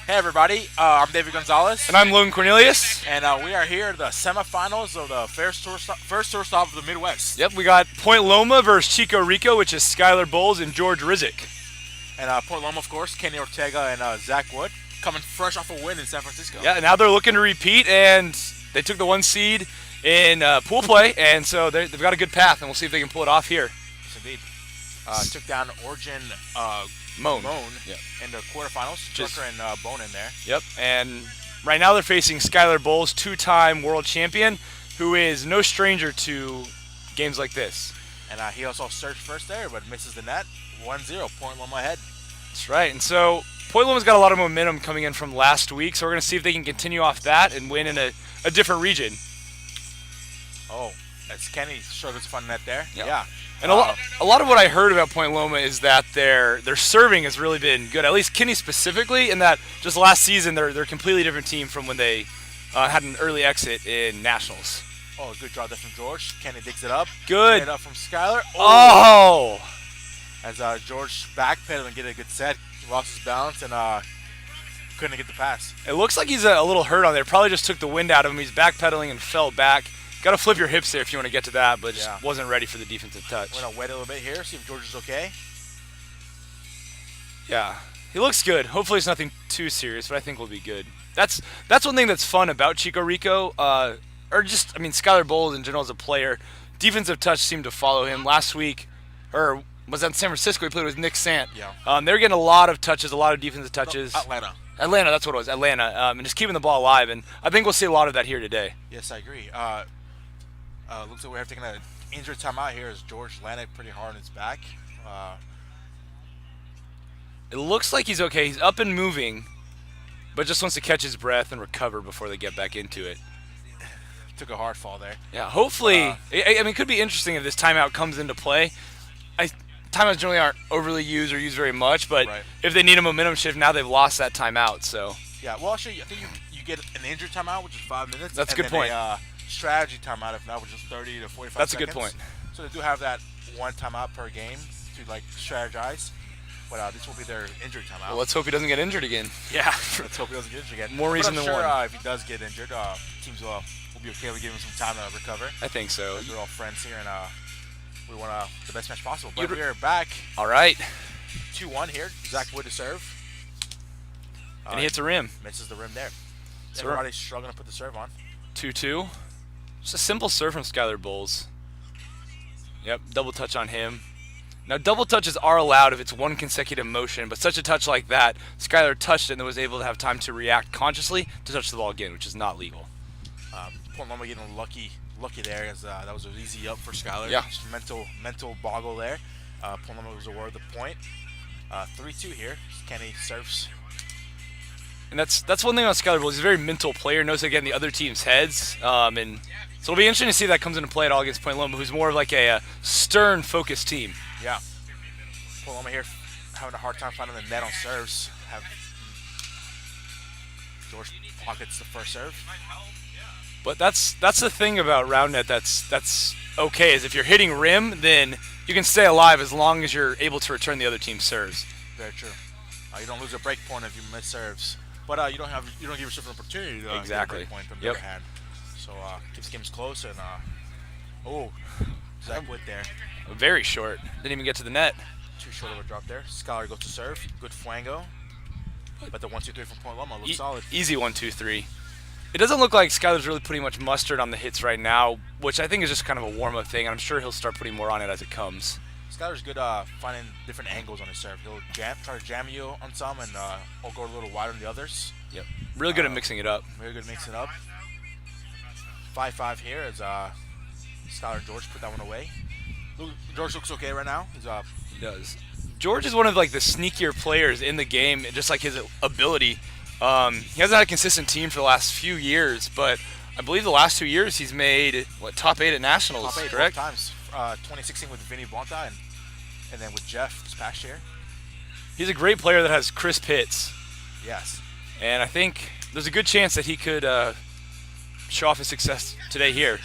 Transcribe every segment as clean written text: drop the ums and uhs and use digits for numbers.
Hey everybody, I'm David Gonzalez, And I'm Logan Cornelius. and we are here at the semifinals of the first tour stop of the Midwest. Yep, we got Point Loma versus Chico Rico, which is Skylar Bowles and George Rizek. And Port Loma, of course, Kenny Ortega and Zach Wood, coming fresh off a win in San Francisco. Yeah, now they're looking to repeat, and they took the 1 seed in pool play, and so they've got a good path, and we'll see if they can pull it off here. Yes, indeed. Took down Origin Moan. Yep. In the quarterfinals. Tucker and Bone in there. Yep, and right now they're facing Skylar Bowles, two-time world champion, who is no stranger to games like this. And he also surged first there, but misses the net. 1-0, Point Loma ahead. That's right, and so Point Loma's got a lot of momentum coming in from last week, so we're going to see if they can continue off that and win in a different region. Oh, that's Kenny struggles to find net there. Yep. Yeah. And a lot of what I heard about Point Loma is that their serving has really been good, at least Kinney specifically, in that just last season they're a completely different team from when they had an early exit in Nationals. Oh, good draw there from George. Kenny digs it up. Good. Get it up from Skylar. Oh! As George backpedaled and get a good set, lost his balance and couldn't get the pass. It looks like he's a little hurt on there. Probably just took the wind out of him. He's backpedaling and fell back. Got to flip your hips there if you want to get to that, but just wasn't ready for the defensive touch. We're going to wait a little bit here, see if George is okay. Yeah, he looks good. Hopefully it's nothing too serious, but I think we'll be good. That's one thing that's fun about Chico Rico, Skylar Bowles in general as a player. Defensive touch seemed to follow him last week, or was that in San Francisco? He played with Nick Sant. Yeah. They're getting a lot of touches, a lot of defensive touches. Atlanta, that's what it was. Atlanta, and just keeping the ball alive, and I think we'll see a lot of that here today. Yes, I agree. Looks like we have taken an injured timeout here as George landed pretty hard on his back. It looks like he's okay. He's up and moving, but just wants to catch his breath and recover before they get back into it. Took a hard fall there. Yeah, hopefully. It could be interesting if this timeout comes into play. Timeouts generally aren't overly used or used very much, but if they need a momentum shift, now they've lost that timeout. So. Yeah, well, actually, I think you get an injured timeout, which is 5 minutes. That's a good point. Strategy timeout, if not, which is 30 to 45 seconds. That's a good point. So they do have that one timeout per game to strategize. But this will be their injured timeout. Well, let's hope he doesn't get injured again. Yeah, let's hope he doesn't get injured again. More reason than one. If he does get injured, teams will be okay with giving him some time to recover. I think so. We're all friends here, and we want the best match possible. But we're back. All right. 2-1 here. Zach Wood to serve. And he hits a rim. Misses the rim there. Everybody's struggling to put the serve on. 2-2. Just a simple serve from Skylar Bowles. Yep, double touch on him. Now, double touches are allowed if it's one consecutive motion, but such a touch like that, Skylar touched it and was able to have time to react consciously to touch the ball again, which is not legal. Point Loma getting lucky there, as that was an easy up for Skylar. Yeah. Just mental boggle there. Point Loma was aware of the point. 3-2 here. Kenny serves. And that's one thing about Skylar Bowles. He's a very mental player, knows how to get in the other team's heads. And so it'll be interesting to see if that comes into play at all against Point Loma, who's more of like a stern, focused team. Yeah. Point Loma here having a hard time finding the net on serves. George pockets the first serve. But that's the thing about round net that's okay, is if you're hitting rim, then you can stay alive as long as you're able to return the other team's serves. Very true. You don't lose a break point if you miss serves. But you don't give yourself an opportunity to get a break point from the other hand. So keeps games close and Zach Wood there. Very short. Didn't even get to the net. Too short of a drop there. Skylar goes to serve. Good flango. But the 1-2-3 from Point Loma looks solid. Easy 1-2-3. It doesn't look like Skylar's really putting much mustard on the hits right now, which I think is just kind of a warm-up thing. I'm sure he'll start putting more on it as it comes. Skylar's good finding different angles on his serve. He'll try to jam you on some and or go a little wider than the others. Yep. Really good at mixing it up. Very good at mixing it up. 5-5 here as Skylar and George put that one away. George looks okay right now. He does. George is one of like the sneakier players in the game, just like his ability. He hasn't had a consistent team for the last few years, but I believe the last 2 years he's made top 8 at Nationals. Top 8 correct? both times. 2016 with Vinny Bonta and then with Jeff this past year. He's a great player that has crisp hits. Yes. And I think there's a good chance that he could show off his success today here.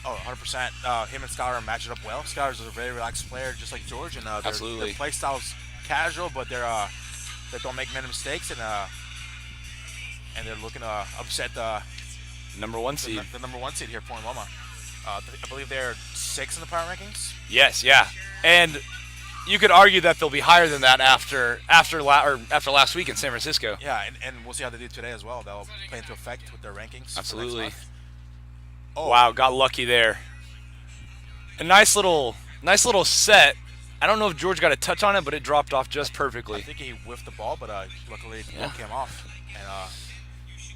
Oh, 100%. Him and Skylar are matching up well. Skylar's a very relaxed player, just like George, and Absolutely. their play style's casual, but they don't make many mistakes, and and they're looking to upset the number 1 seed. The number 1 seed here, Point Loma. I believe they're 6 in the power rankings. Yes, yeah, and you could argue that they'll be higher than that after last week in San Francisco. Yeah, and we'll see how they do today as well. That'll play into effect with their rankings. Absolutely. Oh. Wow, got lucky there. A nice little set. I don't know if George got a touch on it, but it dropped off just perfectly. I think he whiffed the ball, but luckily the ball came off. And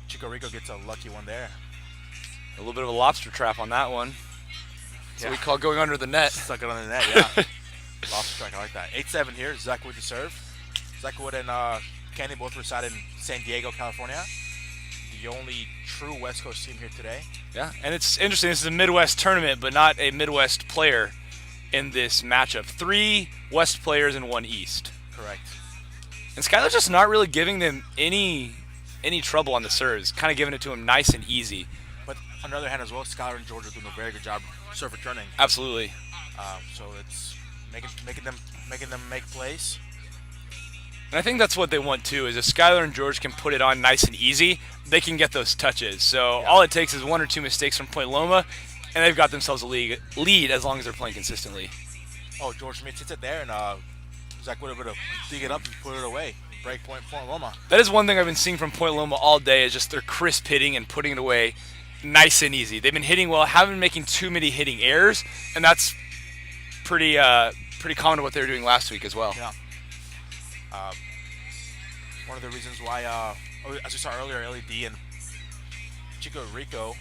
Chico Rico gets a lucky one there. A little bit of a lobster trap on that one. So we call going under the net. Stuck it under the net, yeah. Lobster strike, I like that. 8-7 here, Zach Wood to serve. Zach Wood and Kenny both reside in San Diego, California. The only true West Coast team here today. Yeah, and it's interesting. This is a Midwest tournament, but not a Midwest player in this matchup. 3 West players and 1 East. Correct. And Skylar's just not really giving them any trouble on the serves. Kind of giving it to him nice and easy. But on the other hand as well, Skylar and George are doing a very good job serve returning. Absolutely. So it's making them make plays. And I think that's what they want too, is if Skylar and George can put it on nice and easy, they can get those touches. So all it takes is 1 or 2 mistakes from Point Loma, and they've got themselves a lead as long as they're playing consistently. Oh, George Smith hits it there, and Zach Wood able to dig it up and put it away. Break point Loma. That is one thing I've been seeing from Point Loma all day, is just their crisp hitting and putting it away nice and easy. They've been hitting well, haven't been making too many hitting errors, and that's pretty common to what they were doing last week as well. Yeah. One of the reasons why, as we saw earlier, LED and Chico Rico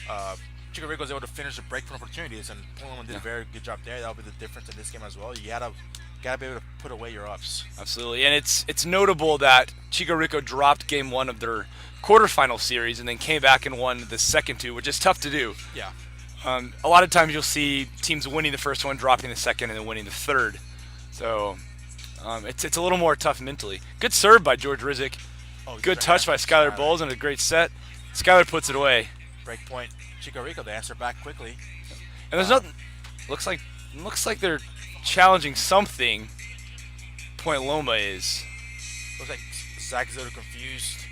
was able to finish the break point opportunities, and Point Loma did a very good job there. That'll be the difference in this game as well. You gotta be able to put away your ups. Absolutely, and it's notable that Chico Rico dropped game 1 of their quarterfinal series and then came back and won the second 2, which is tough to do. Yeah. A lot of times you'll see teams winning the first one, dropping the second, and then winning the third. So it's a little more tough mentally. Good serve by George Rizek. Good touch by Skylar Bowles, and a great set. Skylar puts it away. Break point, Chico Rico. They answer back quickly. And there's nothing. Looks like they're challenging something. Point Loma is. Looks like Zach's a little confused,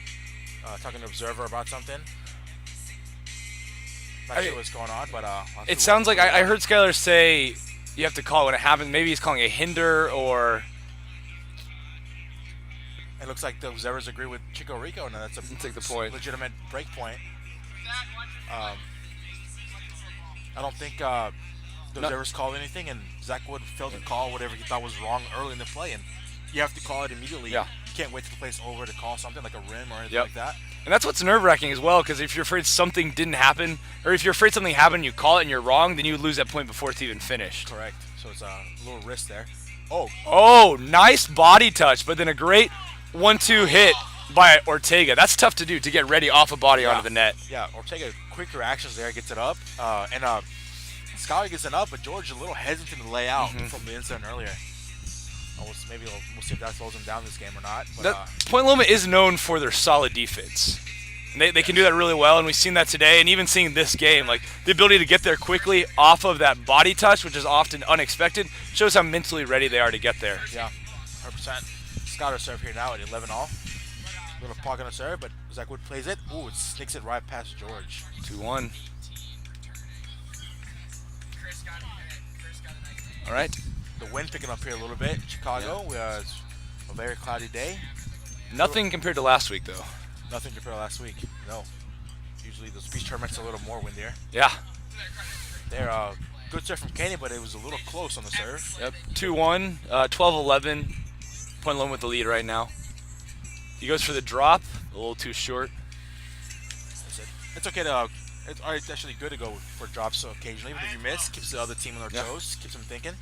talking to Observer about something. Not sure what's going on, but it sounds like I heard Skylar say you have to call it when it happens. Maybe he's calling a hinder, or it looks like the Observers agree with Chico Rico, and that's a legitimate break point. I don't think the Observers called anything, and Zach Wood failed to call whatever he thought was wrong early in the play, and you have to call it immediately. Yeah. You can't wait till the play's over to call something like a rim or anything like that. And that's what's nerve-wracking as well, because if you're afraid something didn't happen, or if you're afraid something happened and you call it and you're wrong, then you lose that point before it's even finished. Correct. So it's a little risk there. Oh, nice body touch, but then a great 1-2 hit by Ortega. That's tough to do, to get ready off a body onto the net. Yeah, Ortega, quick reactions there, gets it up. And Skylar gets it up, but George a little hesitant to lay out from the incident earlier. Maybe we'll see if that slows him down this game or not. But, Point Loma is known for their solid defense. And they can do that really well, and we've seen that today, and even seeing this game, like the ability to get there quickly off of that body touch, which is often unexpected, shows how mentally ready they are to get there. Yeah, 100%. Skylar serve here now at 11-all. Little pocket on the serve, but Zach Wood plays it. Ooh, it sneaks it right past George. 2-1. All right. The wind picking up here a little bit. Chicago, it's a very cloudy day. Nothing compared to last week, though. Nothing compared to last week. No. Usually those beach tournaments are a little more windier. Yeah. They're good serve from Kenny, but it was a little close on the serve. Yep. 2-1, 12-11. Point Loma with the lead right now. He goes for the drop, a little too short. It's okay to. It's actually good to go for drops occasionally. Even if you miss, keeps the other team on their toes, keeps them thinking.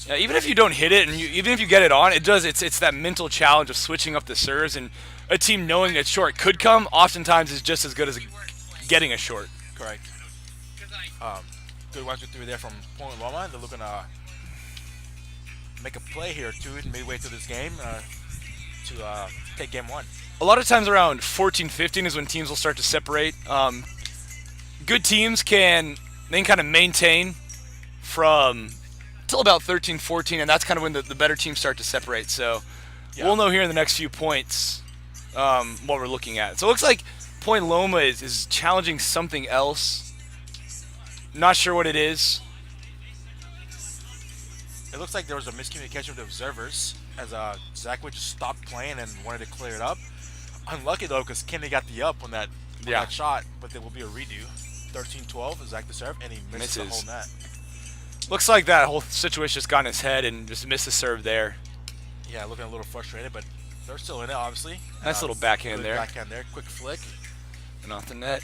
Yeah, even if you don't hit it, and even if you get it on, it's that mental challenge of switching up the serves, and a team knowing that short could come, oftentimes is just as good as getting a short. Correct. Good 1-2-3 there from Point Loma. They're looking to make a play here too midway through this game to take game 1. A lot of times around 14-15 is when teams will start to separate. Good teams can kind of maintain from until about 13-14, and that's kind of when the better teams start to separate. So we'll know here in the next few points what we're looking at. So it looks like Point Loma is challenging something else. Not sure what it is. It looks like there was a miscommunication with the observers as Zach Wood just stopped playing and wanted to clear it up. Unlucky though, because Kenny got the up on that shot, but there will be a redo. 13-12 is Zach the serve, and he misses the whole net. Looks like that whole situation just got in his head and just missed the serve there. Yeah, looking a little frustrated, but they're still in it, obviously. Nice little backhand there. Backhand there, quick flick. And off the net.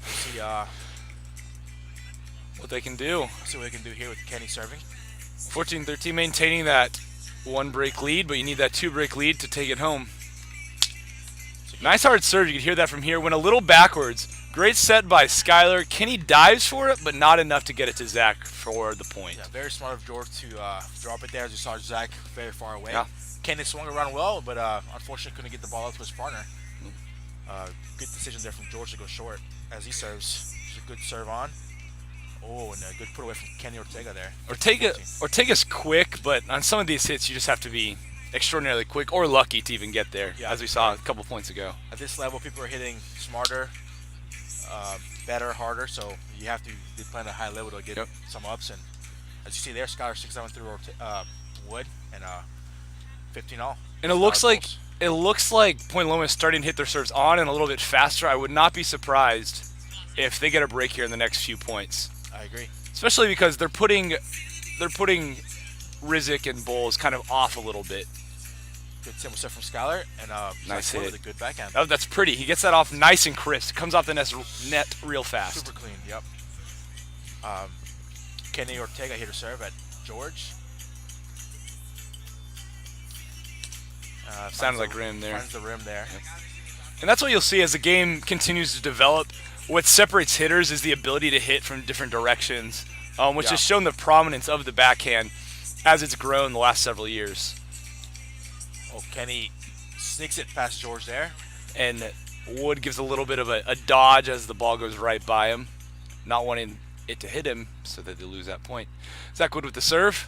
Let's see what they can do. See what they can do here with Kenny serving. 14-13, maintaining that 1-break lead, but you need that 2-break lead to take it home. Nice hard serve. You can hear that from here. Went a little backwards. Great set by Skylar. Kenny dives for it, but not enough to get it to Zach for the point. Yeah, very smart of George to drop it there as you saw Zach very far away. Yeah. Kenny swung around well, but unfortunately couldn't get the ball out to his partner. Good decision there from George to go short as he serves. Just a good serve on. Oh, and a good put away from Kenny Ortega there. Ortega's quick, but on some of these hits, you just have to be extraordinarily quick or lucky to even get there, as we saw a couple points ago. At this level, people are hitting smarter, better, harder, so you have to be playing at a high level to get some ups. And as you see there, Skylar 6-7 through Wood and 15-all. And it looks like Point Loma is starting to hit their serves on and a little bit faster. I would not be surprised if they get a break here in the next few points. I agree. Especially because they're putting Rizik and Bowles kind of off a little bit. Good simple set from Skylar and nice hit. With a good backhand. Oh, that's pretty. He gets that off nice and crisp. Comes off the net real fast. Super clean. Yep. Kenny Ortega here to serve at George. Sounded like rim there. Finds the rim there. Yep. And that's what you'll see as the game continues to develop. What separates hitters is the ability to hit from different directions, which has shown the prominence of the backhand as it's grown the last several years. Oh, Kenny sneaks it past George there. And Wood gives a little bit of a dodge as the ball goes right by him, not wanting it to hit him so that they lose that point. Zach Wood with the serve.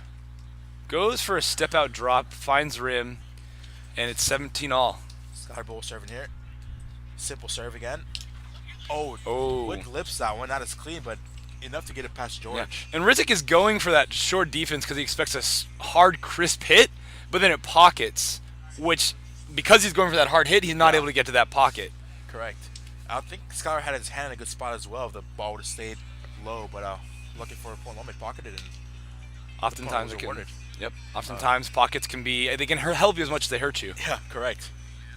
Goes for a step-out drop, finds rim, and it's 17-all. Skylar Bowl serving here. Simple serve again. Oh, Wood lips that one. Not as clean, but enough to get it past George. Yeah. And Rizik is going for that short defense because he expects a hard, crisp hit, but then it pockets, which, because he's going for that hard hit, he's not able to get to that pocket. Correct. I think Skylar had his hand in a good spot as well if the ball would have stayed low, but looking for a point, Loma pocketed it. Oftentimes it can. Yep. Oftentimes pockets can be, they can help you as much as they hurt you. Yeah, correct.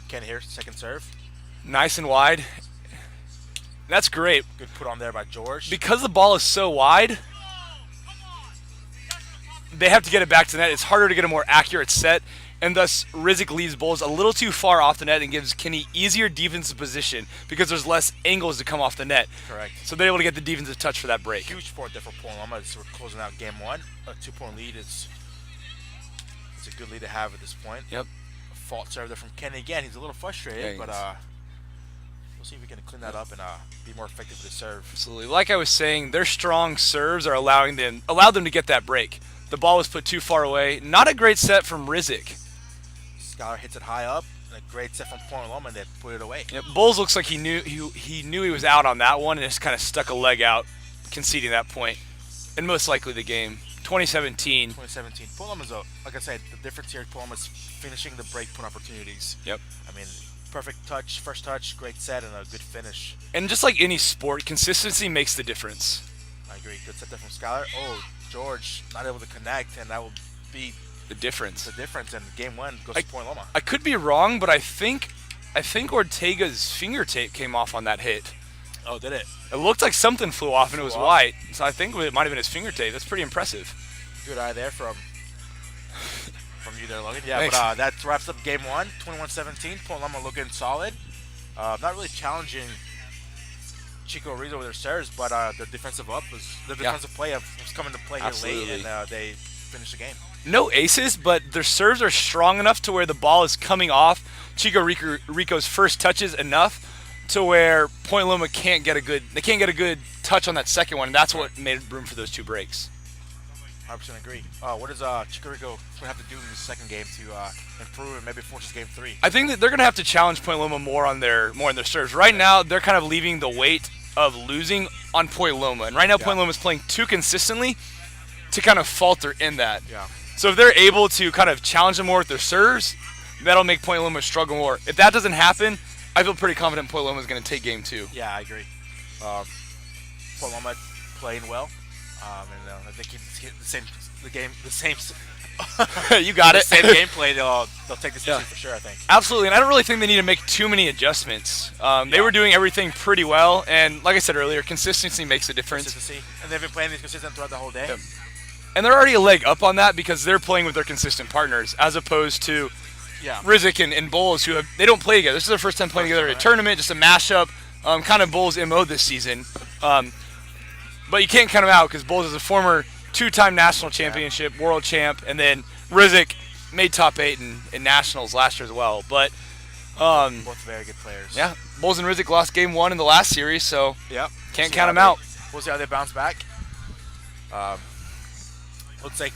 Kenny here, second serve. Nice and wide. That's great. Good put on there by George. Because the ball is so wide, they have to get it back to the net. It's harder to get a more accurate set, and thus Rizik leaves Bowles a little too far off the net and gives Kenny easier defensive position because there's less angles to come off the net. Correct. So they're able to get the defensive touch for that break. Huge point there for Point Loma as we're closing out game one. A 2-point lead is a good lead to have at this point. Yep. A fault serve there from Kenny again. He's a little frustrated, but we'll see if we can clean that up and be more effective with the serve. Absolutely. Like I was saying, their strong serves are allowed them to get that break. The ball was put too far away. Not a great set from Rizik. Skylar hits it high up. And a great set from Point Loma, and they put it away. Yep. Bowles looks like he knew he was out on that one and just kind of stuck a leg out, conceding that point. And most likely the game. 2017. 2017. Point Loma's, like I said, the difference here, Point Loma's finishing the break point opportunities. Yep. I mean, perfect touch, first touch, great set, and a good finish. And just like any sport, consistency makes the difference. I agree. Good set there from Skylar. Oh, George not able to connect, and that will be the difference. The difference, and game one goes to Point Loma. I could be wrong, but I think Ortega's finger tape came off on that hit. Oh, did it? It looked like something flew off, and it was white. So I think it might have been his finger tape. That's pretty impressive. Good eye there from you there, Logan. Yeah, Thanks. But that wraps up game one, 21-17. Point Loma looking solid. Not really challenging Chico Rizo with their serves, but the defensive play was coming to play here late, and they finished the game. No aces, but their serves are strong enough to where the ball is coming off Chico Rico's first touches enough to where Point Loma can't get a good touch on that second one, and that's what made room for those two breaks. 100% agree. What does Chico Rico have to do in the second game to improve and maybe force game 3? I think that they're going to have to challenge Point Loma more on their serves. Right now, they're kind of leaving the weight of losing on Point Loma, and right now Point Loma is playing too consistently to kind of falter in that. Yeah. So if they're able to kind of challenge them more with their serves, that'll make Point Loma struggle more. If that doesn't happen, I feel pretty confident Point Loma is going to take game 2. Yeah, I agree. Point Loma playing well, and if they keep the same. You got it. Same gameplay, they'll take this season for sure, I think. Absolutely, and I don't really think they need to make too many adjustments. They were doing everything pretty well, and like I said earlier, consistency makes a difference. Consistency, and they've been playing these consistent throughout the whole day. Yep. And they're already a leg up on that because they're playing with their consistent partners, as opposed to Rizik and Bowles, who they don't play together. This is their first time playing together at a tournament, just a mashup, kind of Bowles' MO this season. But you can't count him out because Bowles is a former 2-time national championship, world champ, and then Rizik made top 8 in nationals last year as well. But both very good players. Yeah, Bowles and Rizik lost game 1 in the last series, so can't count them out. We'll see how they bounce back. Looks like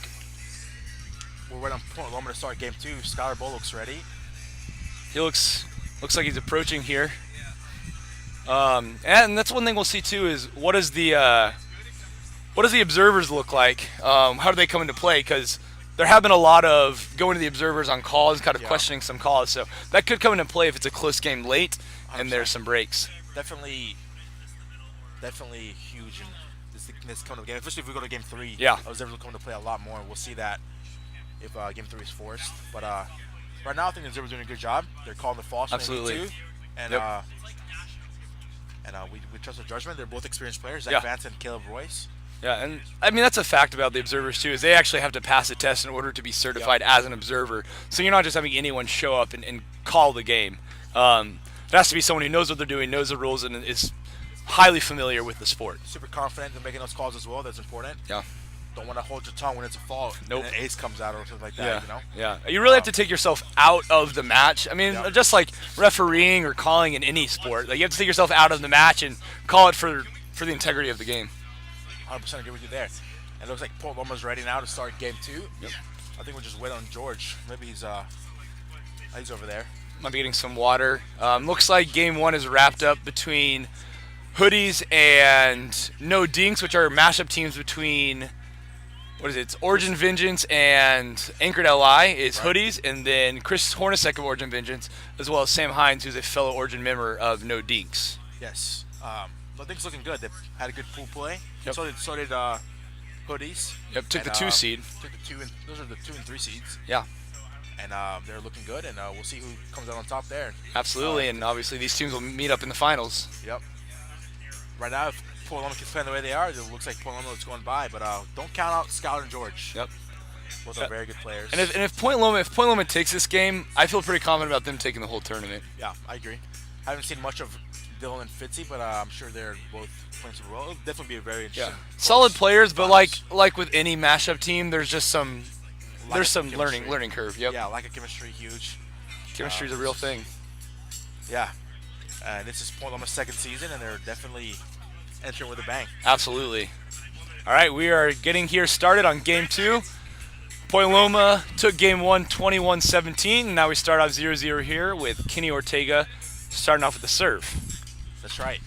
we're right on Point Loma to start game 2. Skylar Bull looks ready. He looks like he's approaching here. And that's one thing we'll see too is what does the observers look like? How do they come into play? Because there have been a lot of going to the observers on calls, kind of questioning some calls. So that could come into play if it's a close game late 100%. And there's some breaks. Definitely huge in this coming game, especially if we go to game 3. Yeah, observers will come to play a lot more. We'll see that if game 3 is forced. But right now, I think the observers are doing a good job. They're calling the false. Absolutely. In game 2, and we trust their judgment. They're both experienced players, Zach Vance and Caleb Royce. Yeah, and I mean that's a fact about the observers too, is they actually have to pass a test in order to be certified as an observer. So you're not just having anyone show up and call the game. It has to be someone who knows what they're doing, knows the rules, and is highly familiar with the sport. Super confident in making those calls as well. That's important. Yeah. Don't want to hold your tongue when it's a fault. Nope. And an ace comes out or something like that. Yeah. You really have to take yourself out of the match. I mean, just like refereeing or calling in any sport, like you have to take yourself out of the match and call it for the integrity of the game. 100% agree with you there. And it looks like Point Loma's ready now to start game 2. Yep. I think we'll just wait on George. Maybe he's over there. Might be getting some water. Looks like game 1 is wrapped up between Hoodies and No Dinks, which are mashup teams between, what is it? It's Origin Vengeance and Anchored LI is Hoodies, and then Chris Hornacek of Origin Vengeance, as well as Sam Hines, who's a fellow Origin member of No Dinks. Yes. So Dinks looking good. They've had a good pool play. Yep. So did Hoodies. Yep, took the 2 seed. Those are the 2 and 3 seeds. Yeah. And they're looking good, and we'll see who comes out on top there. Absolutely, and obviously these teams will meet up in the finals. Yep. Right now, if Point Loma keeps playing the way they are, it looks like Point Loma is going by. But don't count out Skylar and George. Yep. Both are very good players. And if Point Loma takes this game, I feel pretty confident about them taking the whole tournament. Yeah, I agree. I haven't seen much of Dylan and Fitzy, but I'm sure they're both playing super well. It'll definitely be a very interesting. Yeah. Solid players, but like with any mashup team, there's just some learning curve. Yep. Yeah, lack of chemistry, huge. Chemistry is a real thing. Yeah. This is Point Loma's second season, and they're definitely entering with a bang. Absolutely. All right, we are getting here started on game 2. Point Loma took game 1 21-17. Now we start off 0-0 here with Kenny Ortega starting off with the serve. That's right.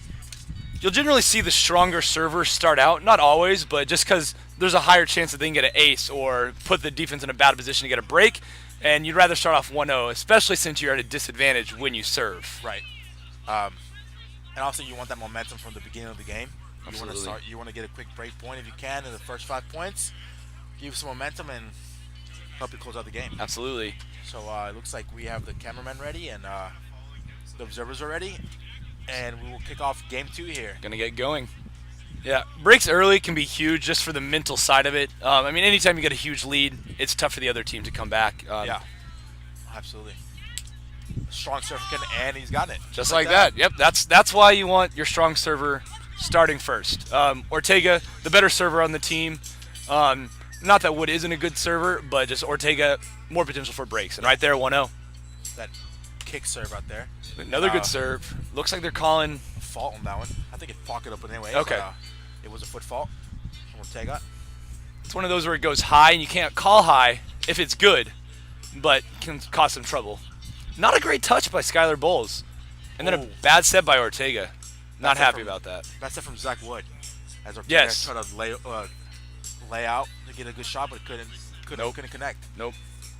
You'll generally see the stronger servers start out, not always, but just because there's a higher chance that they can get an ace or put the defense in a bad position to get a break, and you'd rather start off 1-0, especially since you're at a disadvantage when you serve. Right. And also you want that momentum from the beginning of the game. Absolutely. You want to get a quick break point if you can in the first 5 points. Give some momentum and help you close out the game. Absolutely. So it looks like we have the cameramen ready and the observers are ready, and we will kick off game 2 here. Gonna get going. Yeah, breaks early can be huge just for the mental side of it. I mean, anytime you get a huge lead, it's tough for the other team to come back. Yeah, absolutely. Strong server, and he's gotten it. Just like that. Yep, that's why you want your strong server starting first. Ortega, the better server on the team. Not that Wood isn't a good server, but just Ortega, more potential for breaks. And right there, 1-0. That kick serve out there. Another good serve. Looks like they're calling fault on that one. I think it pocket up anyway. Okay. It was a foot fault from Ortega. It's one of those where it goes high and you can't call high if it's good, but can cause some trouble. Not a great touch by Skylar Bowles. And then a bad set by Ortega. Not happy about that. That's it from Zach Wood. As Ortega tried to lay out to get a good shot, but couldn't connect. Nope.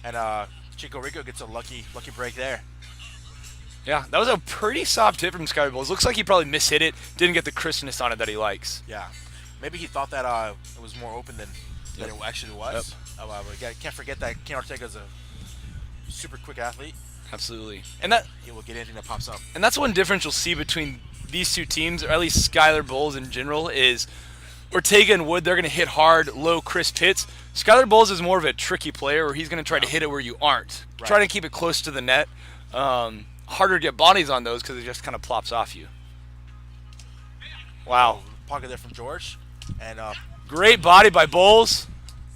And Chico Rico gets a lucky break there. Yeah, that was a pretty soft hit from Skylar Bowles. Looks like he probably mishit it. Didn't get the crispness on it that he likes. Yeah. Maybe he thought that it was more open than it actually was. Yep. But can't forget that Ken Ortega's a super quick athlete. Absolutely. And that he will get anything that pops up. And that's one difference you'll see between these two teams, or at least Skylar Bowles in general, is Ortega and Wood, they're going to hit hard, low, crisp hits. Skylar Bowles is more of a tricky player where he's going to try to hit it where you aren't. Right. Try to keep it close to the net. Harder to get bodies on those because it just kind of plops off you. Wow. Pocket there from George. And great body by Bowles.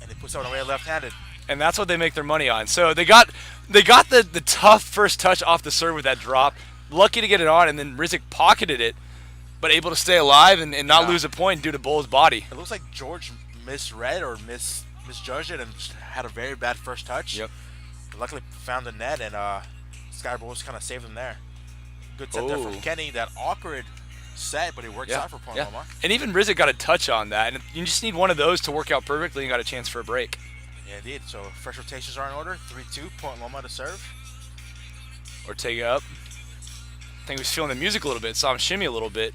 And they put someone away left-handed. And that's what they make their money on. So they got the tough first touch off the serve with that drop. Lucky to get it on, and then Rizik pocketed it, but able to stay alive and not lose a point due to Bowles' body. It looks like George misread or misjudged it and had a very bad first touch. Yep. Luckily found the net, and Skylar Bowles kind of saved him there. Good set there from Kenny. That awkward set, but it works out for Point Loma. And even Rizik got a touch on that, and you just need one of those to work out perfectly and got a chance for a break. Yeah, indeed. So fresh rotations are in order. 3-2, Point Loma to serve. Ortega up. I think he was feeling the music a little bit, saw him shimmy a little bit.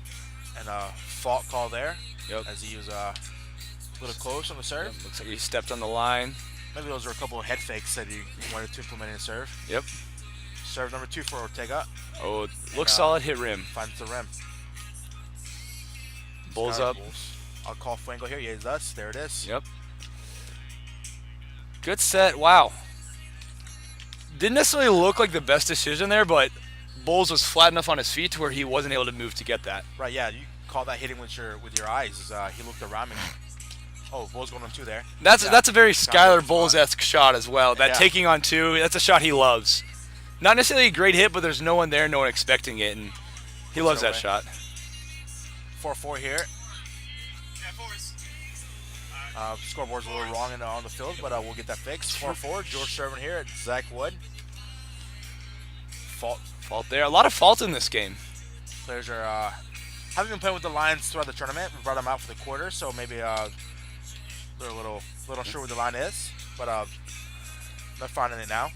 And fault call there. Yep. As he was a little close on the serve. Yep. Looks like he stepped on the line. Maybe those were a couple of head fakes that he wanted to implement in the serve. Yep. Serve number 2 for Ortega. Oh, looks solid, hit rim. Finds the rim. Bowles up. I'll call Fuego here. Yeah, he does. There it is. Yep. Good set. Wow. Didn't necessarily look like the best decision there, but Bowles was flat enough on his feet to where he wasn't able to move to get that. Right, yeah. You call that hitting with your eyes. He looked around and Bowles going on 2 there. That's a very Skylar Bowles-esque shot as well. That taking on 2, that's a shot he loves. Not necessarily a great hit, but there's no one there, no one expecting it, and he loves that shot. 4-4 here. Scoreboard's a little wrong on the field, but we'll get that fixed. 4-4. George serving here at Zach Wood. Fault there. A lot of fault in this game. Players are haven't been playing with the Lions throughout the tournament. We brought them out for the quarter, so maybe they're a little unsure where the line is, but they're finding it now.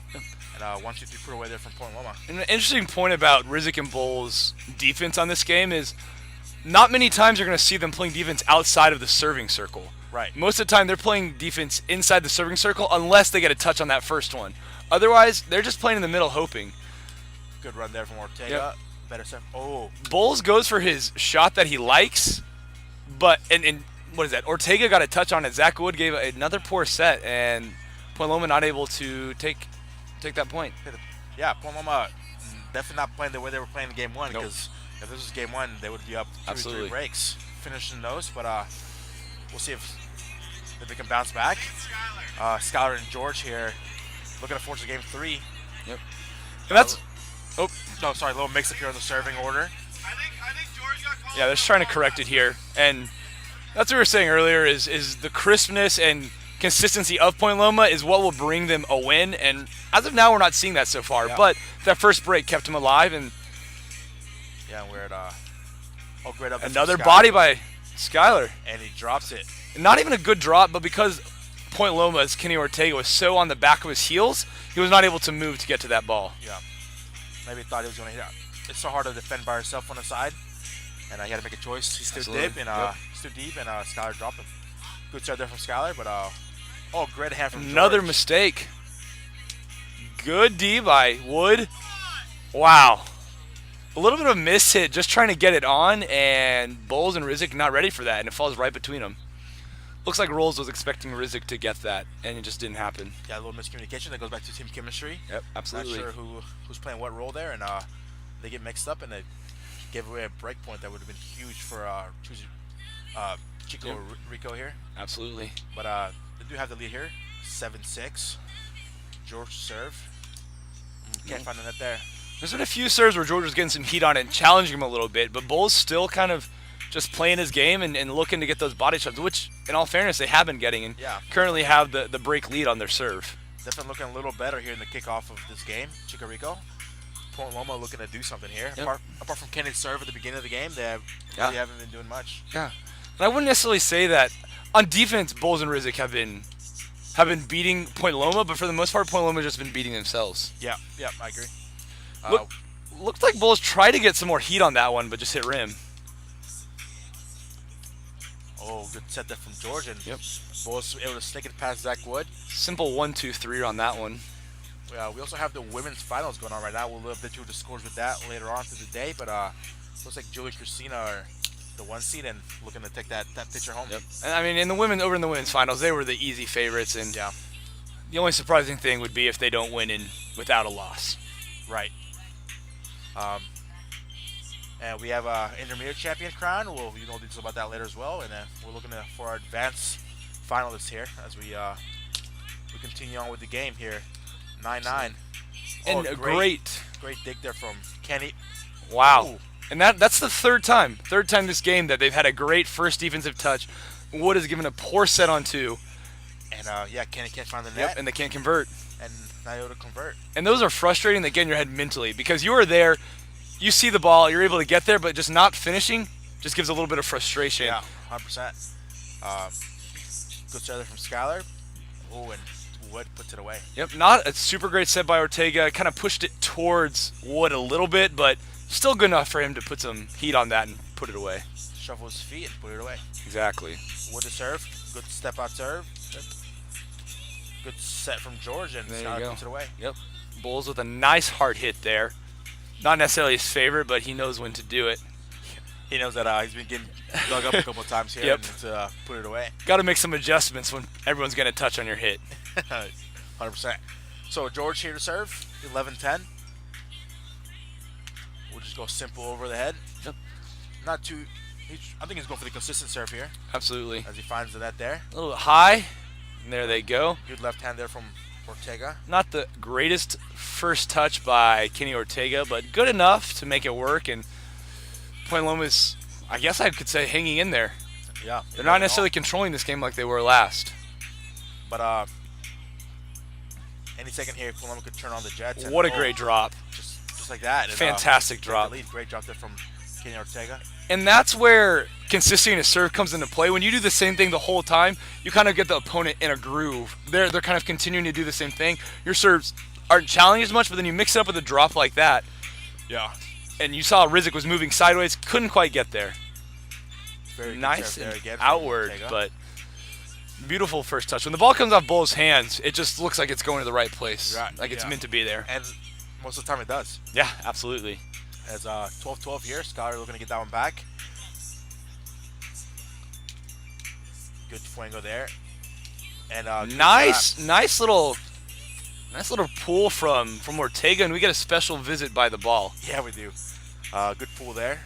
And 1, 2, 3 put away there from Point Loma. And an interesting point about Rizik and Bowles' defense on this game is not many times you're going to see them playing defense outside of the serving circle. Right. Most of the time they're playing defense inside the serving circle unless they get a touch on that first one. Otherwise, they're just playing in the middle hoping. Good run there from Ortega. Yep. Better set. Oh. Bowles goes for his shot that he likes, but and what is that? Ortega got a touch on it. Zach Wood gave another poor set, and Point Loma not able to take that point. Yeah, Point Loma definitely not playing the way they were playing in game 1, because if this was game 1, they would be up 2 or 3 breaks, finishing those. But we'll see if they can bounce back. Skylar and George here looking forward to game 3. Yep. And that's no, sorry, a little mix up here on the serving order. I think George got called. Yeah, they're just trying to correct it here, and that's what we were saying earlier. Is the crispness and consistency of Point Loma is what will bring them a win, and as of now, we're not seeing that so far. Yeah. But that first break kept them alive, and we're at great up. Another body by Skylar, and he drops it. Not even a good drop, but because Point Loma's Kenny Ortega was so on the back of his heels, he was not able to move to get to that ball. Yeah. Maybe he thought he was going to hit it. It's so hard to defend by yourself on the side, and he had to make a choice. He stood deep, and Skylar dropped him. Good serve there from Skylar, but great hand from George. Another mistake. Good D by Wood. Wow. A little bit of a miss hit, just trying to get it on, and Bowles and Rizik not ready for that, and it falls right between them. Looks like Rolls was expecting Rizik to get that, and it just didn't happen. Yeah, a little miscommunication. That goes back to team chemistry. Yep, absolutely. Not sure who's playing what role there, and they get mixed up, and they gave away a break point that would have been huge for Chico Rico here. Absolutely. But they do have the lead here, 7-6. George serve. Can't find the net there. There's been a few serves where George was getting some heat on it and challenging him a little bit, but Bowles still kind of just playing his game and looking to get those body shots, which, in all fairness, they have been getting, and Yeah. currently have the break lead on their serve. Definitely looking a little better here in the kickoff of this game. Chico Rico. Point Loma looking to do something here. Yep. Apart from Kenny's serve at the beginning of the game, they really haven't been doing much. Yeah. And I wouldn't necessarily say that on defense, Bulls and Rizik have been beating Point Loma, but for the most part, Point Loma has just been beating themselves. Yeah, I agree. Looked like Bulls tried to get some more heat on that one, but just hit rim. Oh, good set there from George. And Yep. Bulls able to sneak it past Zach Wood. Simple 1-2-3 on that one. We also have the women's finals going on right now. We'll update you with the scores with that later on through the day. But looks like Julie Christina are the 1 seed and looking to take that picture home. Yep. And I mean, over in the women's finals, they were the easy favorites, and Yeah, the only surprising thing would be if they don't win without a loss. right. And we have a intermediate champion crown. You know details about that later as well. And then we're looking for our advanced finalists here as we continue on with the game here. 9-9. And a great dig there from Kenny. wow. Ooh. And that's the third time this game that they've had a great first defensive touch. Wood has given a poor set on 2. And Kenny can't find the net. Yep, and they can't convert. And not able to convert. And those are frustrating that get in your head mentally, because you are there, you see the ball, you're able to get there, but just not finishing just gives a little bit of frustration. Yeah, 100%. Good serve from Skylar. Oh, and Wood puts it away. Yep, not a super great set by Ortega. Kind of pushed it towards Wood a little bit, but still good enough for him to put some heat on that and put it away. Shuffle his feet and put it away. Exactly. Wood to serve. Good step out serve. Yep. Good set from George, and There you Skylar go. puts it away. Yep. Bulls with a nice hard hit there. Not necessarily his favorite, but he knows when to do it. He knows that he's been getting dug up a couple of times here Yep. and to put it away. Got to make some adjustments when everyone's going to touch on your hit. 100%. So George here to serve. 11-10. We'll just go simple over the head. Yep. Not too. I think he's going for the consistent serve here Absolutely. as he finds the net there. A little bit high. And there they go. Good left hand there from Ortega. Not the greatest first touch by Kenny Ortega, but good enough to make it work. And Point Loma's, I guess I could say, hanging in there. Yeah. They're not necessarily controlling this game like they were last. But any second here, Loma could turn on the Jets. And, What a great drop. Just like that. And, Fantastic drop. Lead. Great drop there from Kenny Ortega. And that's where consistency in a serve comes into play. When you do the same thing the whole time, you kind of get the opponent in a groove. They're kind of continuing to do the same thing. Your serves aren't challenging as much, but then you mix it up with a drop like that. Yeah. And you saw Rizik was moving sideways, couldn't quite get there. Very good Nice serve there and again from outward, Ortega. but beautiful first touch. When the ball comes off Bull's hands, it just looks like it's going to the right place. Right, Like it's yeah. meant to be there. And most of the time it does. Yeah, absolutely. As 12-12 here, Skylar looking to get that one back. Good fuego there. And good Nice little pull from Ortega, and we get a special visit by the ball. grab. Yeah, we do. Good pull there.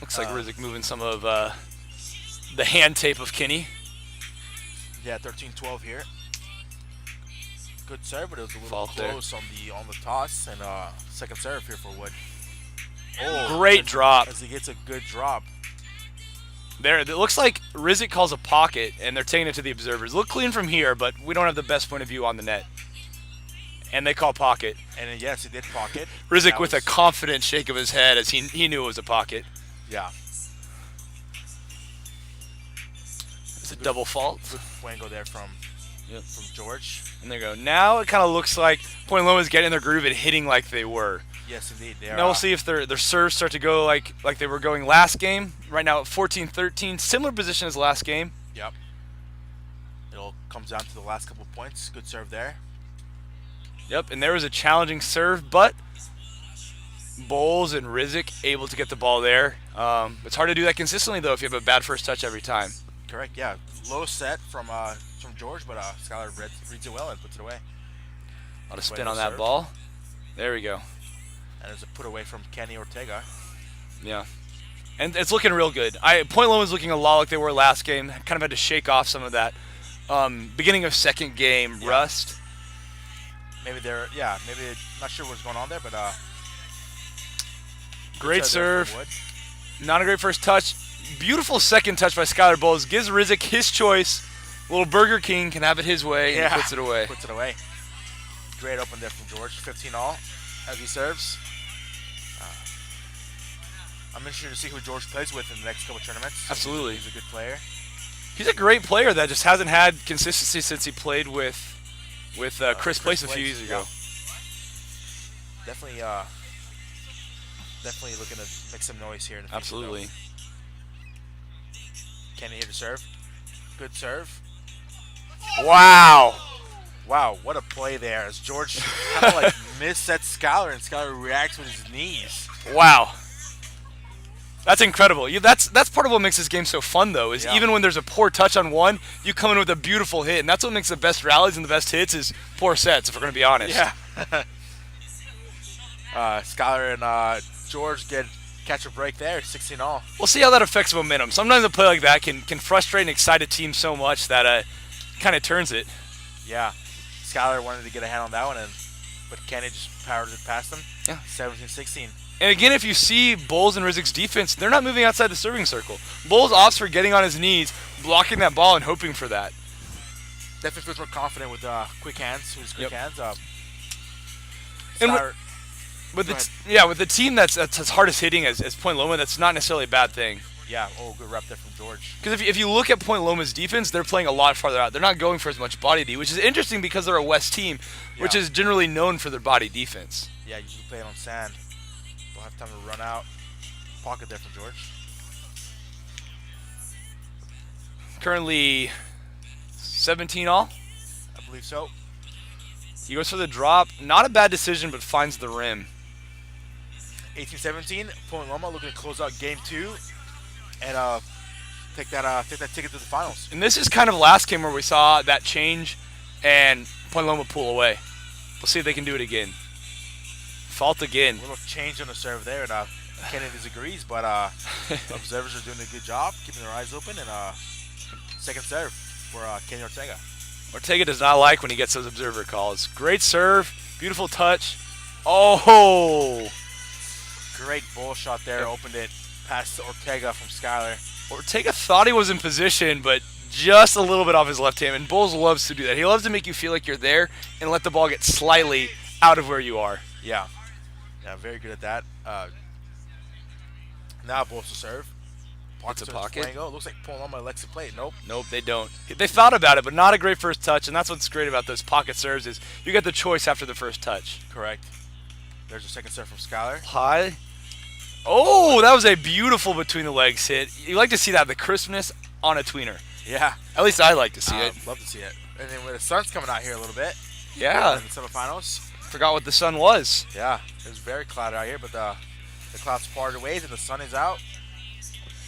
Looks like Rizik moving some of the hand tape of Kenny. Yeah, 13-12 here. Good serve, but it was a little Fault there. close on the toss. And second serve here for Wood. Great drop. As he gets a good drop. There, it looks like Rizik calls a pocket, and they're taking it to the observers. Look clean from here, but we don't have the best point of view on the net. And they call pocket. And yes, he did pocket. Rizik That with a was- confident shake of his head as he knew it was a pocket. Yeah. It's a double fault. Good fuego there from George. And there you go. Now it kind of looks like Point Loma's getting in their groove and hitting like they were. Yes, indeed. They are, Now we'll see if their serves start to go like they were going last game. Right now at 14-13, similar position as last game. Yep. It all comes down to the last couple points. Good serve there. Yep, and there was a challenging serve, but Bowles and Rizik able to get the ball there. It's hard to do that consistently, though, if you have a bad first touch every time. Correct, yeah. Low set from George, but Skylar reads it well and puts it away. A lot of spin Way to on that serve. ball. There we go. And there's a put away from Kenny Ortega. Yeah. And it's looking real good. Point Loma's looking a lot like they were last game. Kind of had to shake off some of that beginning of second game rust. Maybe not sure what's going on there, but Great there serve. from Wood. Not a great first touch. Beautiful second touch by Skylar Bowles. Gives Rizik his choice. Little Burger King can have it his way, and he puts it away. Puts it away. Great open there from George. 15 all as he serves. I'm interested to see who George plays with in the next couple tournaments. Absolutely. He's a good player. He's a great player that just hasn't had consistency since he played with Chris Place a few years ago. Definitely looking to make some noise here in the future. Absolutely. Kenny here to serve. Good serve. Wow. Wow, what a play there. As George kind of like missets Skylar, and Skylar reacts with his knees. Wow. That's incredible. That's part of what makes this game so fun, though, is even when there's a poor touch on one, you come in with a beautiful hit. And that's what makes the best rallies and the best hits is poor sets, if we're going to be honest. Yeah. Skylar and George catch a break there, 16 all. We'll see how that affects momentum. Sometimes a play like that can frustrate and excite a team so much that kind of turns it. Yeah. Skylar wanted to get a hand on that one, but Kenny just powered it past him. Yeah. 17-16. And again, if you see Bowles and Rizik's defense, they're not moving outside the serving circle. Bowles opts for getting on his knees, blocking that ball, and hoping for that. Definitely feels more confident with quick hands. With his quick hands. And with the team that's as hardest hitting as Point Loma, that's not necessarily a bad thing. Yeah, good rep there from George. Because if you look at Point Loma's defense, they're playing a lot farther out. They're not going for as much body D, which is interesting because they're a West team, which is generally known for their body defense. Yeah, usually play it on sand. Don't have time to run out. Pocket there from George. Currently 17 all. I believe so. He goes for the drop. Not a bad decision, but finds the rim. 18-17. Point Loma looking to close out game 2 and take that ticket to the finals. And this is kind of last game where we saw that change and Point Loma pull away. We'll see if they can do it again. Fault again. A little change on the serve there, and Kennedy disagrees, but observers are doing a good job, keeping their eyes open, and second serve for Kenny Ortega. Ortega does not like when he gets those observer calls. Great serve, beautiful touch. Oh! Great ball shot there, opened it past Ortega from Skylar. Ortega thought he was in position, but just a little bit off his left hand, and Bowles loves to do that. He loves to make you feel like you're there and let the ball get slightly out of where you are. Yeah. Yeah, very good at that. Now Bowles to serve. What's a pocket? Looks like Point Loma elects to play it. Nope. Nope, they don't. They thought about it, but not a great first touch, and that's what's great about those pocket serves is you get the choice after the first touch. Correct. There's a second serve from Skylar. High. Oh, that was a beautiful between the legs hit. You like to see that, the crispness on a tweener. Yeah. At least I like to see it. Love to see it. And then when the sun's coming out here a little bit. Yeah. In the semifinals. Forgot what the sun was. Yeah. It was very cloudy out here, but the clouds parted ways and the sun is out.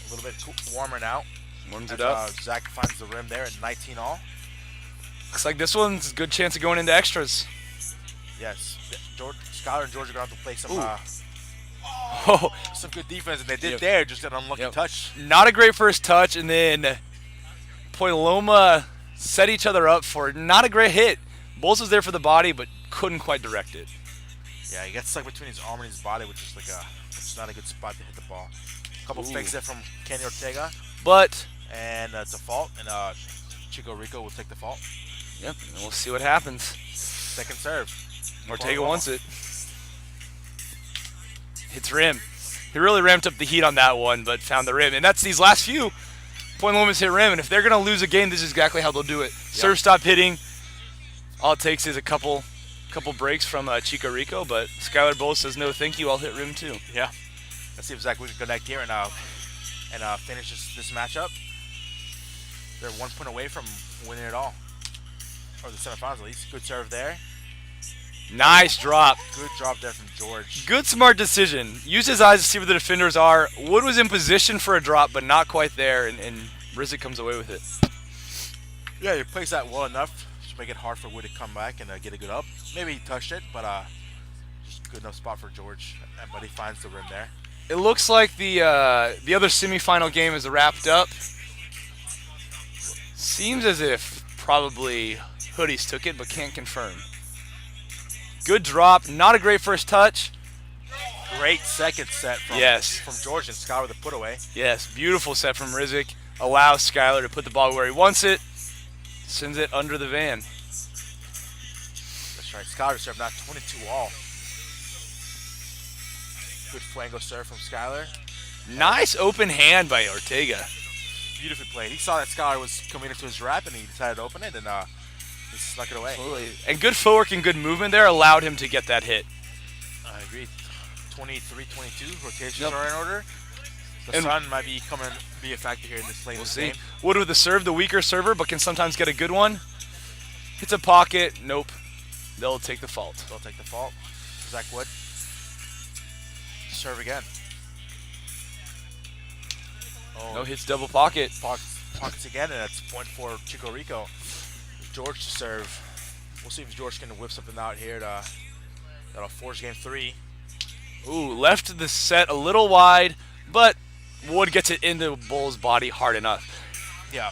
A little bit warmer now. Warms it up. Zach finds the rim there at 19 all. Looks like this one's a good chance of going into extras. Yes. Skylar and George are going to have to play some some good defense, and they did there, just an unlucky touch. Not a great first touch, and then Point Loma set each other up for not a great hit. Bowles was there for the body, but couldn't quite direct it. Yeah, he got stuck between his arm and his body, which is not a good spot to hit the ball. A couple fakes there from Kenny Ortega. But and it's a fault, and Chico Rico will take the fault. Yep, and we'll see what happens. Second serve. Ortega wants it. Hits rim. He really ramped up the heat on that one, but found the rim. And that's these last few. Point Loma's hit rim, and if they're going to lose a game, this is exactly how they'll do it. Yep. Serve stop hitting. All it takes is a couple breaks from Chico Rico, but Skylar Bowles says, no, thank you, I'll hit rim too. Yeah. Let's see if Zach we can connect here and finish this matchup. They're 1 point away from winning it all. Or the semifinals at least. Good serve there. Nice drop. Good drop there from George. Good smart decision. Used his eyes to see where the defenders are. Wood was in position for a drop, but not quite there, and Rizik comes away with it. Yeah, he plays that well enough to make it hard for Wood to come back and get a good up. Maybe he touched it, but just good enough spot for George. But he finds the rim there. It looks like the other semifinal game is wrapped up. Seems as if probably Hoodies took it, but can't confirm. Good drop. Not a great first touch. Great second set from George and Skylar with the put away. Yes, beautiful set from Rizik. Allows Skylar to put the ball where he wants it. Sends it under the van. That's right. Skylar serve now 22 all. Good flango serve from Skylar. Nice open hand by Ortega. Beautifully played. He saw that Skylar was coming into his wrap and he decided to open it and he snuck it away. Absolutely. And good footwork and good movement there allowed him to get that hit. I agree. 23-22. Rotations are in order. The sun might be be a factor here in this late game. Wood with the serve, the weaker server, but can sometimes get a good one. Hits a pocket. Nope. They'll take the fault. Zach Wood. Serve again. Oh, no hits, double pocket. Pockets again, and that's point for Chico Rico. George to serve. We'll see if George can whip something out here that'll force game 3. Ooh, left the set a little wide, but Wood gets it into Bull's body hard enough. Yeah,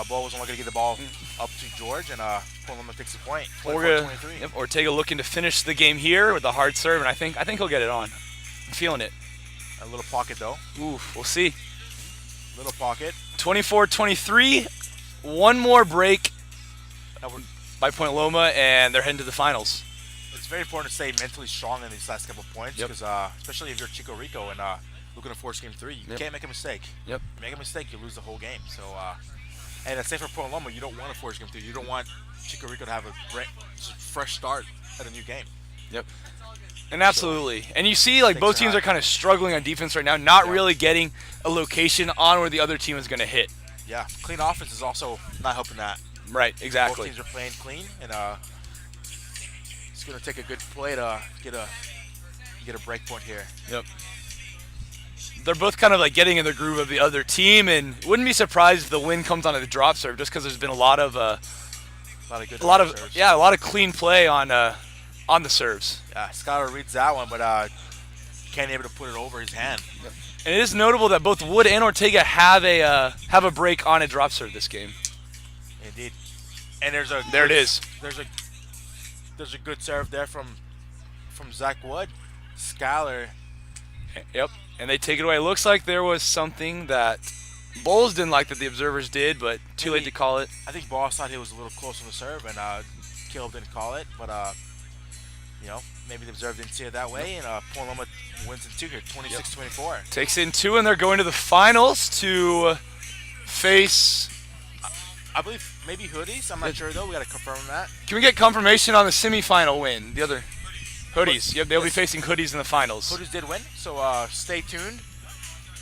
Bull was only going to get the ball up to George, and Loma takes the point. 24-23. Yep, Ortega looking to finish the game here with a hard serve, and I think he'll get it on. I'm feeling it. A little pocket though. Ooh, we'll see. Little pocket. 24-23. One more break by Point Loma, and they're heading to the finals. It's very important to stay mentally strong in these last couple of points, because especially if you're Chico Rico and looking to force game 3, you can't make a mistake. Yep. You make a mistake, you lose the whole game. So, and that's same for Point Loma. You don't want to force game 3. You don't want Chico Rico to have a fresh start at a new game. Yep. And absolutely. And you see, like, both teams are kind of struggling on defense right now, not really getting a location on where the other team is going to hit. Yeah. Clean offense is also not helping that. Right, exactly. Both teams are playing clean, and it's going to take a good play to get a break point here. Yep. They're both kind of like getting in the groove of the other team, and wouldn't be surprised if the win comes on a drop serve, just because there's been a lot of clean play on the serves. Yeah, Skylar reads that one, but can't be able to put it over his hand. Yep. And it is notable that both Wood and Ortega have a break on a drop serve this game. Indeed. And there's a good serve there from Zach Wood. Skylar. Yep. And they take it away. It looks like there was something that Bowles didn't like that the observers did, but too late to call it. I think Bowles thought he was a little close on the serve, and Caleb didn't call it. But maybe the observer didn't see it that way, and Point Loma wins in 2 here, 26-24. Takes in 2, and they're going to the finals to face, I believe, maybe Hoodies. I'm not sure though. We got to confirm that. Can we get confirmation on the semifinal win? The other Hoodies. Yep, they'll be facing Hoodies in the finals. Hoodies did win, so stay tuned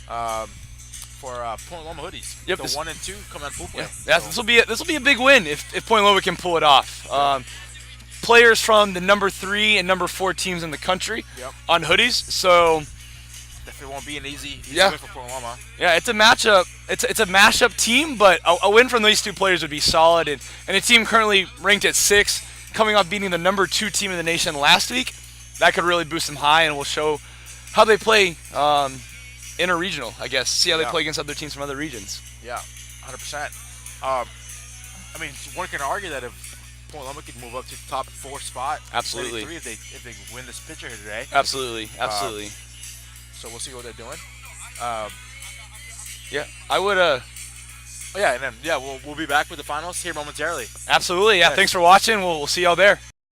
for Point Loma Hoodies. Yep, the 1 and 2 come out full play. Yeah, this will be a big win if Point Loma can pull it off. Players from the number 3 and number 4 teams in the country on Hoodies, so definitely won't be an easy win for Point Loma. Yeah, it's a matchup. It's a mashup team, but a win from these two players would be solid. And a team currently ranked at 6, coming off beating the number 2 team in the nation last week, that could really boost them high, and will show how they play interregional, I guess. See how they play against other teams from other regions. Yeah, 100%. I mean, one can argue that if Point Loma could move up to the top 4 spot, absolutely, if they win this picture here today. Absolutely. So we'll see what they're doing. Yeah, I would. And then we'll be back with the finals here momentarily. Absolutely. Yeah. Thanks for watching. We'll see y'all there.